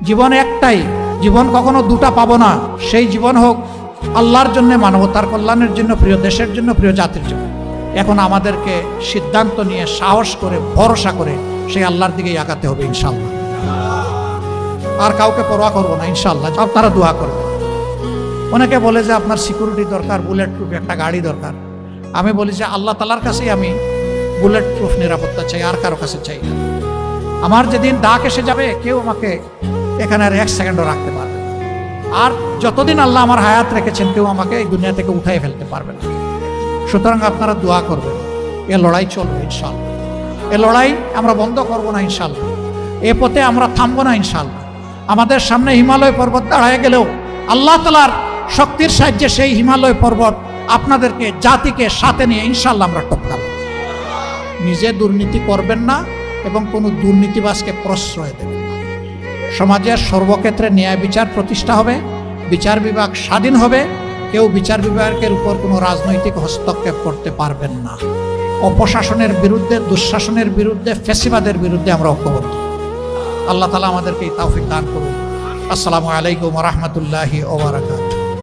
জীবন একটাই, জীবন কখনো দুটা পাবো না। সেই জীবন হোক আল্লাহর জন্য, মানবতার কল্যাণের জন্য, প্রিয় দেশের জন্য, প্রিয় জাতির জন্য। এখন আমাদেরকে সিদ্ধান্ত নিয়ে সাহস করে ভরসা করে সেই আল্লাহর দিকেই আগাতে হবে ইনশাআল্লাহ। আর কাউকে পরোয়া করবো না ইনশাআল্লাহ। আপনারা দোয়া করবেন। অনেকে বলে যে আপনার সিকিউরিটি দরকার, বুলেট প্রুফ একটা গাড়ি দরকার। আমি বলি যে আল্লাহ তাআলার কাছেই আমি বুলেট প্রুফ নিরাপত্তা চাই, আর কারো কাছে চাই না। আমার যেদিন ডাক এসে যাবে কেউ আমাকে এখানে আর এক সেকেন্ডও রাখতে পারবে না। আর যতদিন আল্লাহ আমার হায়াত রেখেছেন কেউ আমাকে এই দুনিয়া থেকে উঠাই ফেলতে পারবে না। সুতরাং আপনারা দোয়া করবেন, এ লড়াই চলবে ইনশাআল্লাহ। এ লড়াই আমরা বন্ধ করব না ইনশাআল্লাহ। এ পথে আমরা থামবো না ইনশাআল্লাহ। আমাদের সামনে হিমালয় পর্বত দাঁড়ায় গেলেও আল্লাহ তাআলার শক্তির সাহায্যে সেই হিমালয় পর্বত আপনাদেরকে, জাতিকে সাথে নিয়ে ইনশাআল্লাহ আমরা টপকাব। নিজে দুর্নীতি করবেন না এবং কোনো দুর্নীতিবাজকে প্রশ্রয় দেবেন না। সমাজের সর্বক্ষেত্রে ন্যায় বিচার প্রতিষ্ঠা হবে, বিচার বিভাগ স্বাধীন হবে। কেউ বিচার বিভাগের উপর কোনো রাজনৈতিক হস্তক্ষেপ করতে পারবেন না। অপশাসনের বিরুদ্ধে, দুঃশাসনের বিরুদ্ধে, ফ্যাসিবাদের বিরুদ্ধে আমরা ঐক্যবদ্ধ। আল্লাহ তাআলা আমাদেরকে এই তৌফিক দান করুন। আসসালামু আলাইকুম ওয়া রাহমাতুল্লাহি ওয়া বারাকাতুহু।